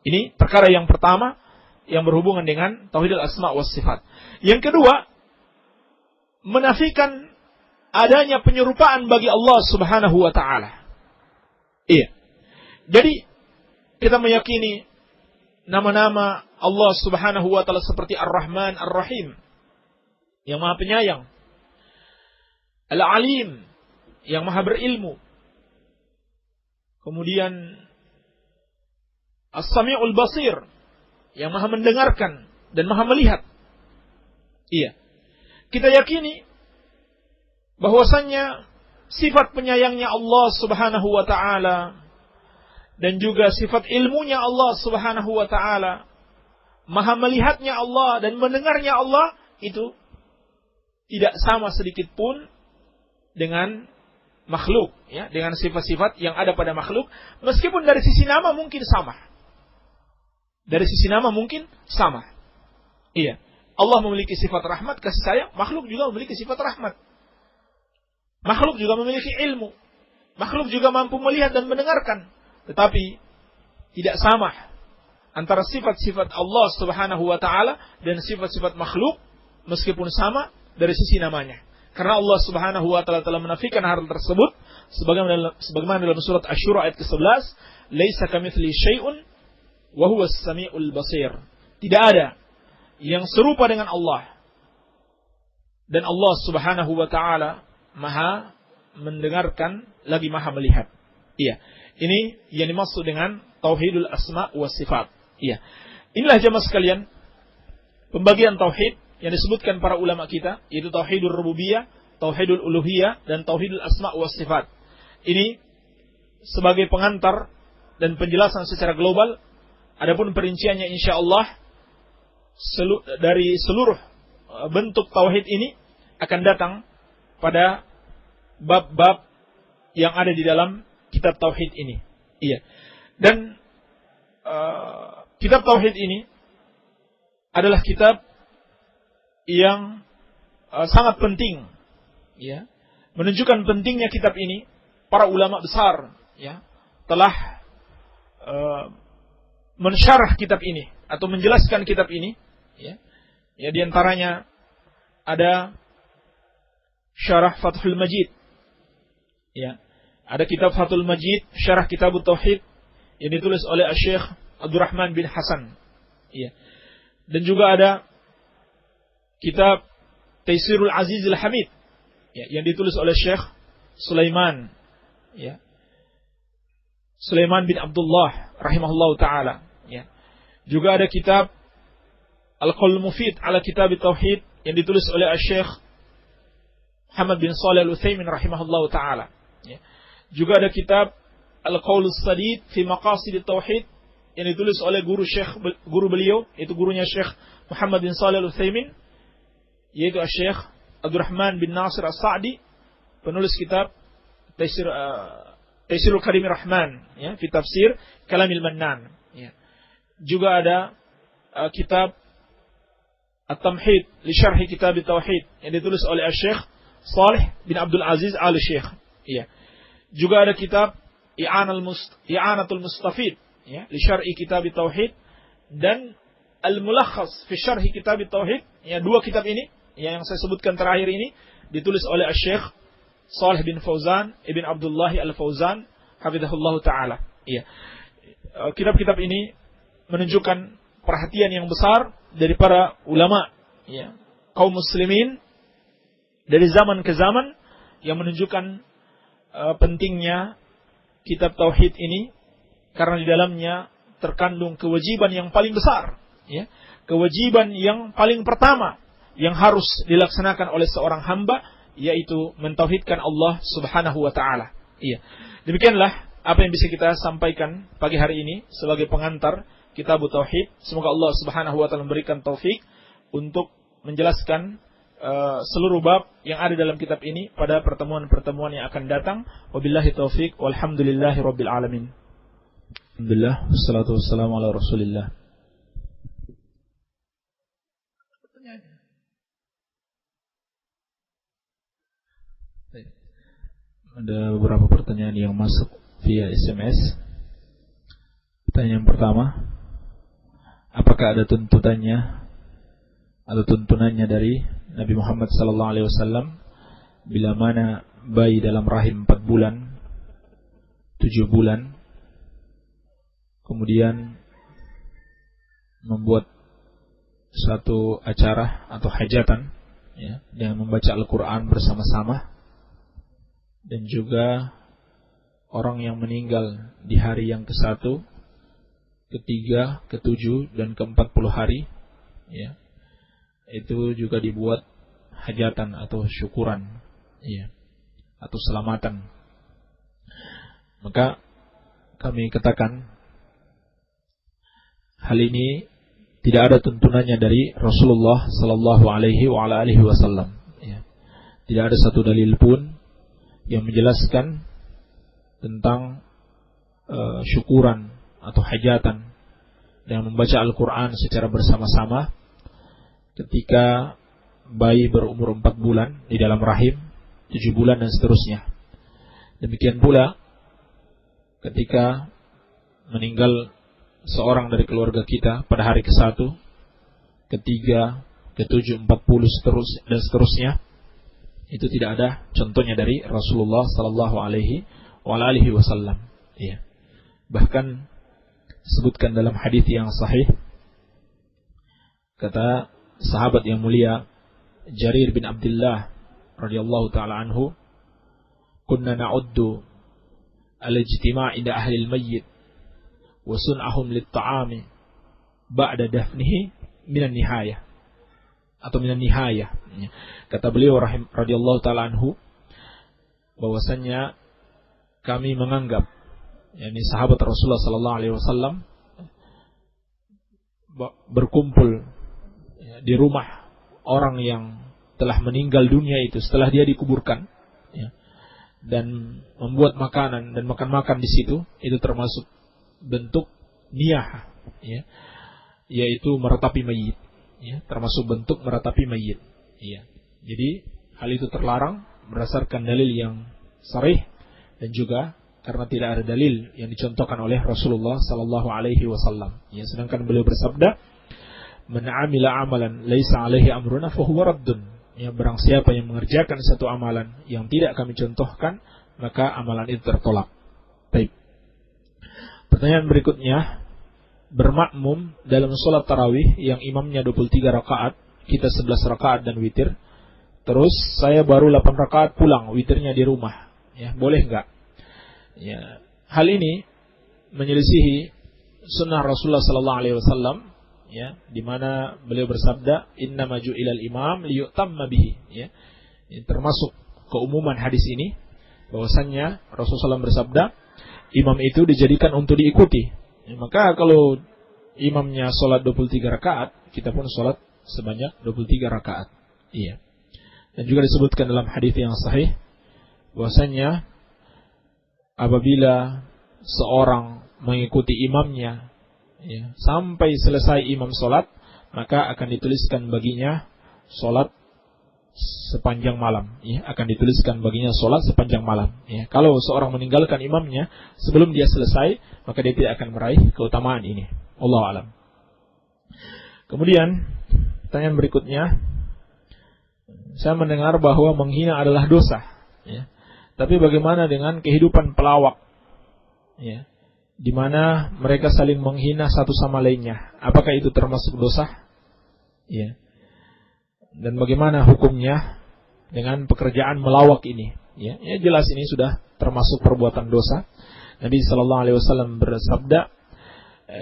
Ini perkara yang pertama yang berhubungan dengan tauhidul asma wa sifat. Yang kedua, menafikan adanya penyerupaan bagi Allah Subhanahu wa taala. Iya. Jadi kita meyakini nama-nama Allah Subhanahu wa taala seperti Ar-Rahman, Ar-Rahim, yang Maha Penyayang, Al-Alim, yang Maha Berilmu, kemudian As-Sami'ul Basir, yang Maha mendengarkan dan Maha melihat. Iya. Kita yakini bahwasannya sifat penyayangnya Allah Subhanahu wa taala dan juga sifat ilmunya Allah Subhanahu wa taala, Maha melihatnya Allah dan mendengarnya Allah, itu tidak sama sedikit pun dengan makhluk, ya, dengan sifat-sifat yang ada pada makhluk, meskipun dari sisi nama mungkin sama. Dari sisi nama mungkin sama. Iya. Allah memiliki sifat rahmat, kasih sayang. Makhluk juga memiliki sifat rahmat. Makhluk juga memiliki ilmu. Makhluk juga mampu melihat dan mendengarkan. Tetapi tidak sama antara sifat-sifat Allah Subhanahu wa taala dan sifat-sifat makhluk, meskipun sama dari sisi namanya. Karena Allah Subhanahu wa taala telah menafikan hal tersebut sebagaimana dalam surat Asy-Syura ayat ke-11, "Laisa kamitslihi syai'un wa huwas samiul basir." Tidak ada yang serupa dengan Allah. Dan Allah Subhanahu wa taala Maha mendengarkan lagi Maha melihat. Iya. Ini yang dimaksud dengan tauhidul asma wa sifat. Iya. Inilah jemaah sekalian pembagian tauhid yang disebutkan para ulama kita, yaitu tauhidul rububiyah, tauhidul uluhiyah, dan tauhidul asma wa sifat. Ini sebagai pengantar dan penjelasan secara global. Adapun perinciannya insyaallah dari seluruh bentuk tauhid ini akan datang pada bab-bab yang ada di dalam kitab tauhid ini. Iya. Dan kitab tauhid ini adalah kitab yang sangat penting, ya. Menunjukkan pentingnya kitab ini, para ulama besar, ya, telah mensyarah kitab ini atau menjelaskan kitab ini, ya. Ya, di antaranya ada Syarah Fathul Majid. Ya. Ada kitab Fathul Majid, Syarah Kitab Tauhid yang ditulis oleh Syekh Abdurrahman bin Hasan. Ya. Dan juga ada kitab Taisirul Azizil Hamid, ya, yang ditulis oleh Syekh Sulaiman, ya. Sulaiman bin Abdullah rahimahullahu taala, ya. Juga ada kitab Al-Qaul Mufid ala Kitab Tauhid yang ditulis oleh Syekh Muhammad bin Shalih Al-Utsaimin rahimahullahu taala, ya. Juga ada kitab Al-Qaul Sadid fi Maqasid Tauhid yang ditulis oleh guru beliau, yaitu gurunya Syekh Muhammad bin Shalih Al-Utsaimin, yaitu Syekh Abdurrahman bin Nasir As-Sa'di, penulis kitab Taisirul Karimir Rahman, ya, fi tafsir Kalamil Mannan, ya. Juga ada kitab At-Tamhid li Syarhi Kitab Tauhid yang ditulis oleh Syekh Salih bin Abdul Aziz Al-Syekh, ya. Juga ada kitab I'anatul Mustafid, ya, li Syarhi Kitab Tauhid, dan Al-Mulakhas fi Syarhi Kitab Tauhid, ya, dua kitab ini yang saya sebutkan terakhir ini ditulis oleh Syekh Salih bin Fauzan ibn Abdullah Al-Fauzan hafizahullah taala. Iya. Kitab-kitab ini menunjukkan perhatian yang besar dari para ulama, ya, kaum muslimin dari zaman ke zaman, yang menunjukkan pentingnya kitab tauhid ini karena di dalamnya terkandung kewajiban yang paling besar, ya. Kewajiban yang paling pertama yang harus dilaksanakan oleh seorang hamba, yaitu mentauhidkan Allah Subhanahu wa taala. Iya. Demikianlah apa yang bisa kita sampaikan pagi hari ini sebagai pengantar Kitab Tauhid. Semoga Allah Subhanahu wa taala memberikan taufik untuk menjelaskan seluruh bab yang ada dalam kitab ini pada pertemuan-pertemuan yang akan datang. Wabillahi taufik walhamdulillahi rabbil alamin. Alhamdulillah wassalatu wassalamu ala Rasulillah. Ada beberapa pertanyaan yang masuk via SMS. Pertanyaan pertama, apakah ada tuntutannya atau tuntunannya dari Nabi Muhammad SAW bila mana bayi dalam rahim 4 bulan, 7 bulan, kemudian membuat satu acara atau hajatan, ya, dengan membaca Al-Quran bersama-sama, dan juga orang yang meninggal di hari yang ke-1, ke-3, ke-7, dan ke-40 hari, ya, itu juga dibuat hajatan atau syukuran, ya, atau selamatan. Maka kami katakan hal ini tidak ada tuntunannya dari Rasulullah sallallahu alaihi wasallam, ya. Tidak ada satu dalil pun yang menjelaskan tentang syukuran atau hajatan dengan membaca Al-Quran secara bersama-sama ketika bayi berumur 4 bulan di dalam rahim, 7 bulan dan seterusnya. Demikian pula ketika meninggal seorang dari keluarga kita pada hari ke-1, ke-3, ke-7, 40 dan seterusnya. Itu tidak ada contohnya dari Rasulullah sallallahu alaihi wasallam, ya. Bahkan disebutkan dalam hadis yang sahih, kata sahabat yang mulia Jarir bin Abdullah radhiyallahu taala anhu, "Kunna na'uddu al-ijtima' inda ahli al-mayyit wa sun'ahum lit-ta'ami ba'da dafnihi minan nihayah atau minan nihayah. Kata beliau radhiyallahu taala anhu bahwasanya kami menganggap yakni sahabat Rasulullah sallallahu alaihi wasallam berkumpul di rumah orang yang telah meninggal dunia itu setelah dia dikuburkan, ya, dan membuat makanan dan makan-makan di situ, itu termasuk bentuk niyah, ya, yaitu meratapi mayit, ya, termasuk bentuk meratapi mayit, ya. Jadi hal itu terlarang berdasarkan dalil yang sharih dan juga karena tidak ada dalil yang dicontohkan oleh Rasulullah sallallahu alaihi wasallam. Ya, sedangkan beliau bersabda, "Man 'amila 'amalan laisa 'alaihi amruna fa huwa raddun." Ya, barang siapa yang mengerjakan satu amalan yang tidak kami contohkan, maka amalan itu tertolak. Baik. Pertanyaan berikutnya, bermakmum dalam salat tarawih yang imamnya 23 rakaat, kita 11 rakaat dan witir. Terus saya baru 8 rakaat pulang, witirnya di rumah. Ya, boleh enggak? Ya, hal ini menyelisihi sunnah Rasulullah sallallahu alaihi wasallam, ya, di mana beliau bersabda, "Innama ju'ilal imam liyutamma bihi." Ya. Ini termasuk keumuman hadis ini bahwasannya Rasulullah SAW bersabda, imam itu dijadikan untuk diikuti. Ya, maka kalau imamnya salat 23 rakaat, kita pun salat sebanyak 23 rakaat. Iya. Dan juga disebutkan dalam hadis yang sahih bahwasannya apabila seorang mengikuti imamnya, ya, sampai selesai imam sholat, maka akan dituliskan baginya sholat sepanjang malam. Ya, akan dituliskan baginya sholat sepanjang malam. Ya, kalau seorang meninggalkan imamnya sebelum dia selesai, maka dia tidak akan meraih keutamaan ini. Wallahu a'lam. Kemudian pertanyaan berikutnya, saya mendengar bahwa menghina adalah dosa. Ya. Tapi bagaimana dengan kehidupan pelawak? Ya, di mana mereka saling menghina satu sama lainnya. Apakah itu termasuk dosa? Ya. Dan bagaimana hukumnya dengan pekerjaan melawak ini? Ya, ya jelas ini sudah termasuk perbuatan dosa. Nabi sallallahu alaihi wasallam bersabda,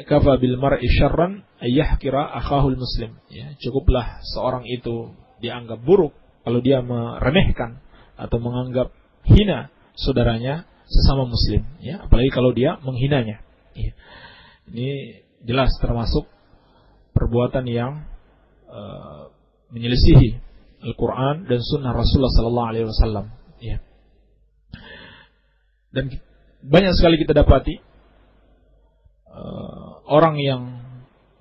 "Kafa bil mar'i syarran ayyahkira akhahul muslim." Ya, cukuplah seorang itu dianggap buruk kalau dia meremehkan atau menganggap hina saudaranya sesama muslim, ya, apalagi kalau dia menghinanya. Ya. Ini jelas termasuk perbuatan yang menyelisihi Al-Quran dan Sunnah Rasulullah Sallallahu Alaihi Wasallam. Ya. Dan banyak sekali kita dapati orang yang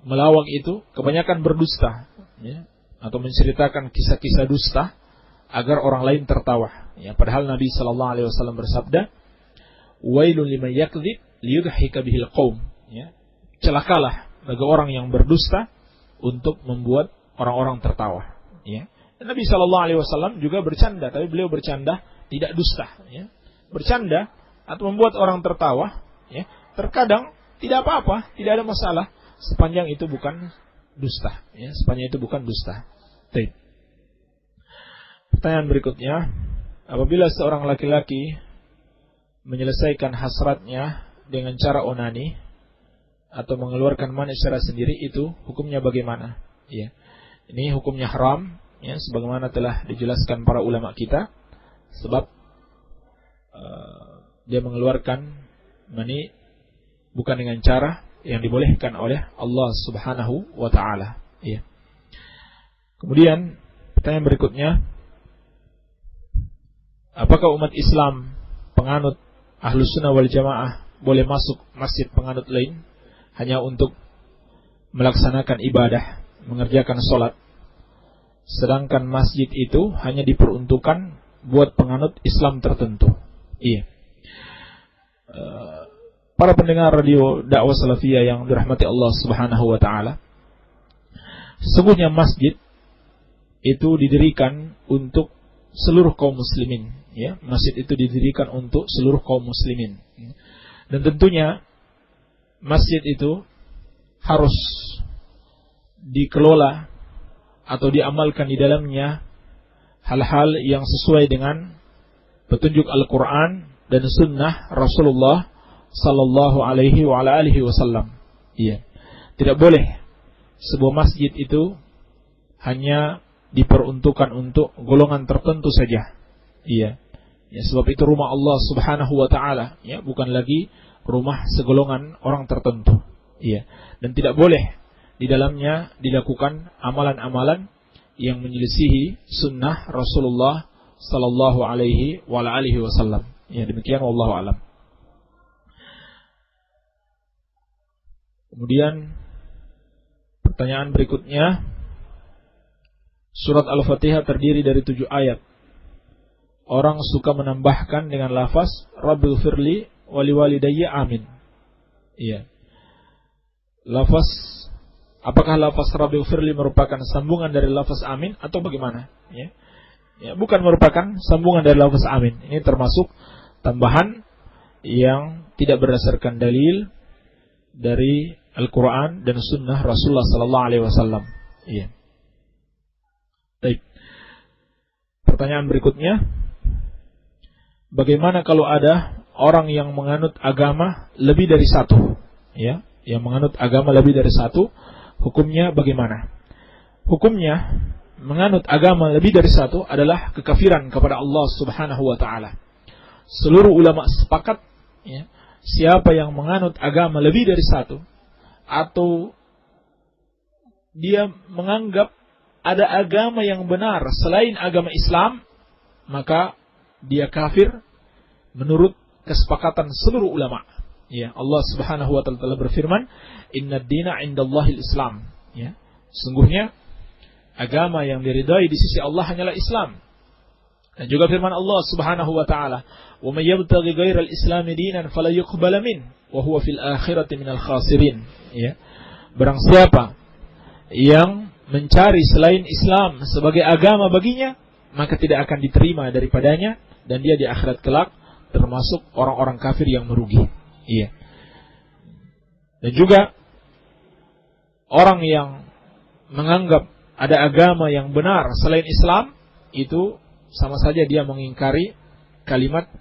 melawak itu kebanyakan berdusta, ya, atau menceritakan kisah-kisah dusta agar orang lain tertawa. Ya, padahal Nabi Sallallahu Alaihi Wasallam bersabda, "Wailun liman yakdzib liyudhhika bihil qaum." Ya, celakalah bagi orang yang berdusta untuk membuat orang-orang tertawa. Ya. Dan Nabi Sallallahu Alaihi Wasallam juga bercanda, tapi beliau bercanda tidak dusta. Ya. Bercanda atau membuat orang tertawa, ya, terkadang tidak apa-apa, tidak ada masalah, sepanjang itu bukan dusta. Ya, sepanjang itu bukan dusta. Baik. Pertanyaan berikutnya, apabila seorang laki-laki menyelesaikan hasratnya dengan cara onani atau mengeluarkan mani secara sendiri, itu hukumnya bagaimana? Ya. Ini hukumnya haram, ya, sebagaimana telah dijelaskan para ulama kita, sebab dia mengeluarkan mani bukan dengan cara yang dibolehkan oleh Allah Subhanahu wa taala. Ya. Kemudian pertanyaan berikutnya, apakah umat Islam penganut Ahlus Sunnah wal Jamaah boleh masuk masjid penganut lain hanya untuk melaksanakan ibadah, mengerjakan sholat, sedangkan masjid itu hanya diperuntukkan buat penganut Islam tertentu? Iya. Para pendengar radio dakwah salafiyah yang dirahmati Allah Subhanahu wa taala, sesungguhnya masjid itu didirikan untuk seluruh kaum muslimin, ya. Masjid itu didirikan untuk seluruh kaum muslimin. Dan tentunya masjid itu harus dikelola atau diamalkan di dalamnya hal-hal yang sesuai dengan petunjuk Al-Quran dan sunnah Rasulullah sallallahu alaihi wa ala alihi wasallam. Iya. Tidak boleh sebuah masjid itu hanya diperuntukkan untuk golongan tertentu saja. Iya. Ya, sebab itu rumah Allah Subhanahu wa taala, ya, bukan lagi rumah segolongan orang tertentu. Iya. Dan tidak boleh di dalamnya dilakukan amalan-amalan yang menyelisihi sunnah Rasulullah sallallahu alaihi wa alihi wasallam. Ya, demikian wallahu alam. Kemudian pertanyaan berikutnya, surat Al-Fatihah terdiri dari 7 ayat. Orang suka menambahkan dengan lafaz Rabbil firli wali walidayya amin. Iya. Apakah lafaz Rabbil firli merupakan sambungan dari lafaz amin atau bagaimana? Ya. Ya, bukan merupakan sambungan dari lafaz amin. Ini termasuk tambahan yang tidak berdasarkan dalil dari Al-Quran dan Sunnah Rasulullah Sallallahu Alaihi Wasallam. Iya. Baik. Pertanyaan berikutnya, bagaimana kalau ada orang yang menganut agama lebih dari satu? Ya, yang menganut agama lebih dari satu, hukumnya bagaimana? Hukumnya menganut agama lebih dari satu adalah kekafiran kepada Allah Subhanahu wa taala. Seluruh ulama sepakat, ya, siapa yang menganut agama lebih dari satu atau dia menganggap ada agama yang benar selain agama Islam, maka dia kafir menurut kesepakatan seluruh ulama. Ya, Allah Subhanahu wa taala berfirman, "Innad dina 'indallahil Islam." Ya, sungguhnya agama yang diridai di sisi Allah hanyalah Islam. Dan juga firman Allah Subhanahu wa taala, "Wa may yabtaghi ghairal islami dinan fala yuqbala min wa huwa fil akhirati minal khasirin." Ya. Barang siapa yang mencari selain Islam sebagai agama baginya, maka tidak akan diterima daripadanya dan dia di akhirat kelak termasuk orang-orang kafir yang merugi. Iya. Dan juga orang yang menganggap ada agama yang benar selain Islam, itu sama saja dia mengingkari kalimat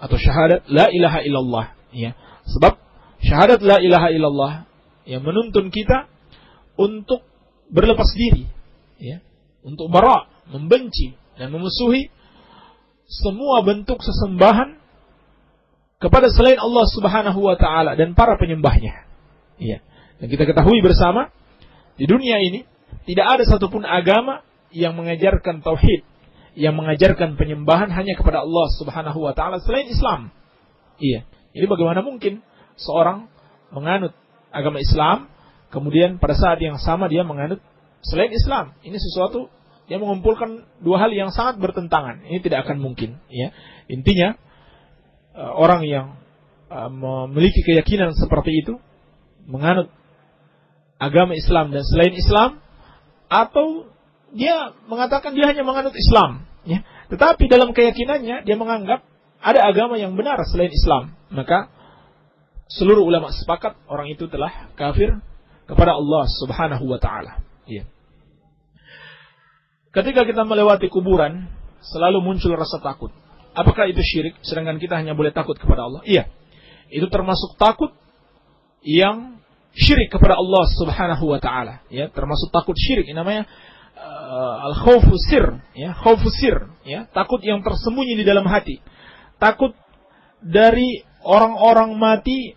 atau syahadat la ilaha illallah. Ya. Sebab syahadat la ilaha illallah yang menuntun kita untuk berlepas diri, ya, untuk bara, membenci dan memusuhi semua bentuk sesembahan kepada selain Allah Subhanahu wa taala dan para penyembahnya. Ya. Dan kita ketahui bersama, di dunia ini tidak ada satupun agama yang mengajarkan tauhid, yang mengajarkan penyembahan hanya kepada Allah Subhanahu wa taala selain Islam. Iya. Jadi bagaimana mungkin seorang menganut agama Islam kemudian pada saat yang sama dia menganut selain Islam? Ini sesuatu yang mengumpulkan dua hal yang sangat bertentangan. Ini tidak akan mungkin, ya. Intinya orang yang memiliki keyakinan seperti itu, menganut agama Islam dan selain Islam, atau dia mengatakan dia hanya menganut Islam, ya, tetapi dalam keyakinannya dia menganggap ada agama yang benar selain Islam, maka seluruh ulama sepakat orang itu telah kafir kepada Allah Subhanahu wa taala. Ya. Ketika kita melewati kuburan, selalu muncul rasa takut. Apakah itu syirik? Sedangkan kita hanya boleh takut kepada Allah. Iya. Itu termasuk takut yang syirik kepada Allah Subhanahu wa taala, ya, termasuk takut syirik. Ini namanya al-khaufu sir, ya, khaufu sir, ya, takut yang tersembunyi di dalam hati. Takut dari orang-orang mati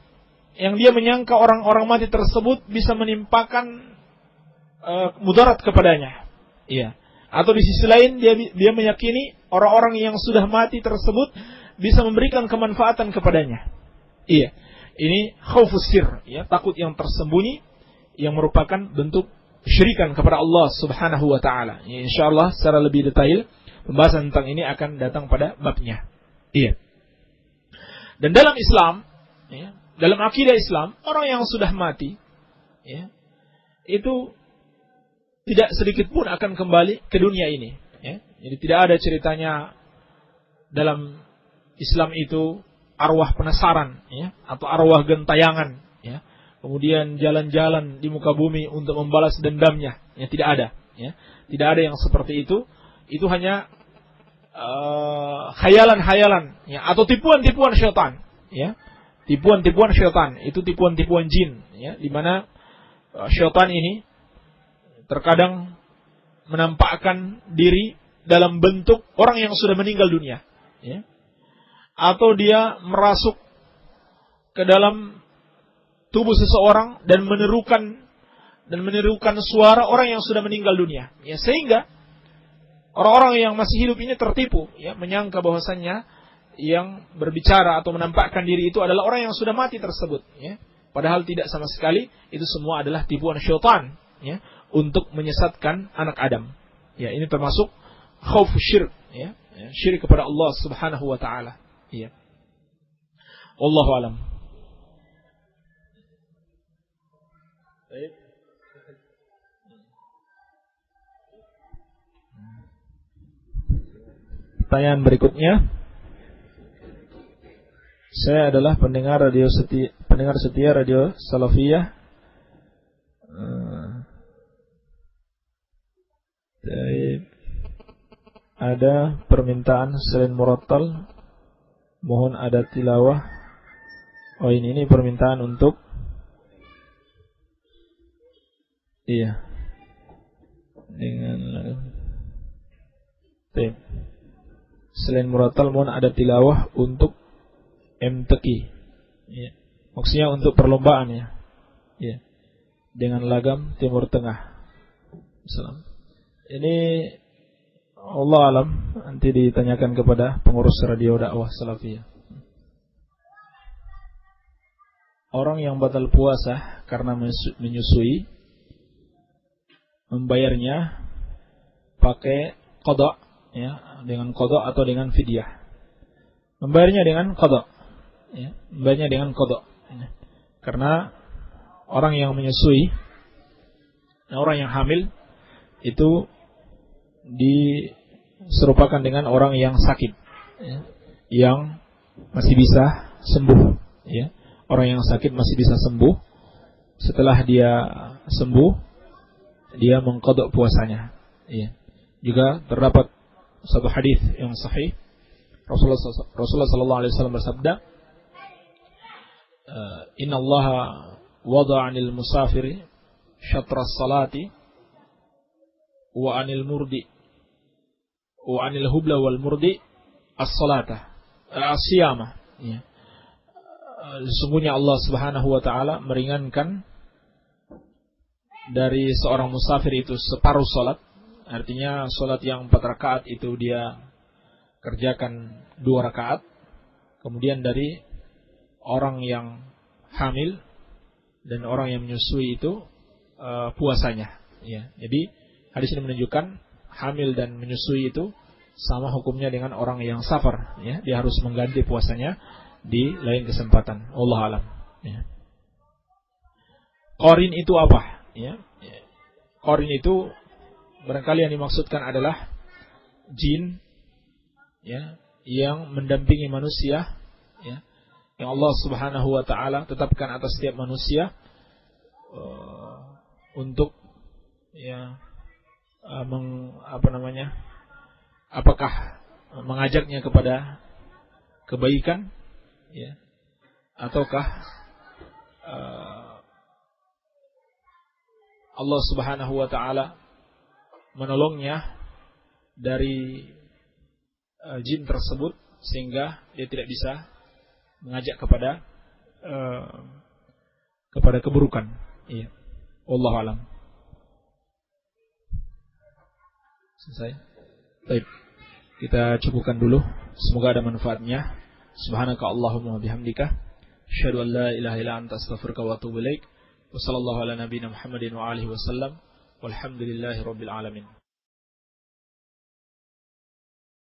yang dia menyangka orang-orang mati tersebut bisa menimpakan mudarat kepadanya. Iya. Atau di sisi lain dia meyakini orang-orang yang sudah mati tersebut bisa memberikan kemanfaatan kepadanya. Iya. Ini khaufus sir, ya, takut yang tersembunyi yang merupakan bentuk syirikan kepada Allah Subhanahu wa taala. Ya, insyaallah secara lebih detail pembahasan tentang ini akan datang pada babnya. Iya. Dan dalam Islam, ya, dalam akidah Islam, orang yang sudah mati, ya, itu tidak sedikit pun akan kembali ke dunia ini, ya. Jadi tidak ada ceritanya dalam Islam itu arwah penasaran, ya, atau arwah gentayangan, ya, kemudian jalan-jalan di muka bumi untuk membalas dendamnya, ya, tidak ada, ya. Tidak ada yang seperti itu. Itu hanya khayalan-khayalan, ya, atau tipuan-tipuan syaitan, ya. Tipuan-tipuan syaitan, itu tipuan-tipuan jin, ya, di mana syaitan ini terkadang menampakkan diri dalam bentuk orang yang sudah meninggal dunia, ya. Atau dia merasuk ke dalam tubuh seseorang dan menirukan suara orang yang sudah meninggal dunia, ya, sehingga orang-orang yang masih hidup ini tertipu, ya, menyangka bahwasannya yang berbicara atau menampakkan diri itu adalah orang yang sudah mati tersebut, ya. Padahal tidak sama sekali, itu semua adalah tipuan syaitan, ya, untuk menyesatkan anak Adam. Ya, ini termasuk khauf syirk, ya, syirik kepada Allah Subhanahu wa taala, ya. Wallahu alam. Baik. Pertanyaan berikutnya. Saya adalah pendengar setia radio Salafiyah. Ada permintaan selain murattal, mohon ada tilawah. Oh, ini permintaan untuk, iya, dengan selain murattal mohon ada tilawah untuk MTQ, ya. Maksudnya untuk perlombaan, ya, ya, dengan lagam Timur Tengah. Salam. Ini Allah alam, nanti ditanyakan kepada pengurus radio dakwah Salafiyah. Orang yang batal puasa karena menyusui, membayarnya pakai qada, ya, dengan qada atau dengan fidyah. Membayarnya dengan qada, ya, membayarnya dengan qada, ya. Karena orang yang menyusui, orang yang hamil itu diserupakan dengan orang yang sakit, ya, yang masih bisa sembuh, ya. Orang yang sakit masih bisa sembuh. Setelah dia sembuh, dia mengqada puasanya, ya. Juga terdapat satu hadis yang sahih, Rasulullah sallallahu alaihi wasallam bersabda, "Inna Allah wada'a 'anil musafiri syatra salati wa 'anil murdi wa 'anil hubla wal murdi as-salata as-siyama." Ya. Sesungguhnya Allah Subhanahu wa taala meringankan dari seorang musafir itu separuh salat. Artinya salat yang 4 rakaat itu dia kerjakan 2 rakaat. Kemudian dari orang yang hamil dan orang yang menyusui itu puasanya, ya. Jadi hadis ini menunjukkan hamil dan menyusui itu sama hukumnya dengan orang yang safar, ya. Dia harus mengganti puasanya di lain kesempatan. Allah alam, ya. Qarin itu apa? Ya. Qarin itu barangkali yang dimaksudkan adalah jin, ya, yang mendampingi manusia, ya, yang Allah Subhanahu wa taala tetapkan atas setiap manusia untuk, ya, apakah mengajaknya kepada kebaikan, ya, ataukah Allah Subhanahu wa taala menolongnya dari jin tersebut sehingga dia tidak bisa mengajak kepada keburukan, ya. Wallahu alam. Selesai. Baik. Kita cukupkan dulu. Semoga ada manfaatnya. Subhanaka Allahumma wa bihamdika asyhadu an la ilaha illa anta astaghfiruka wa atubu ilaik. Wa sallallahu ala nabiyyina Muhammadin wa alihi wasallam. Walhamdulillahirabbil alamin.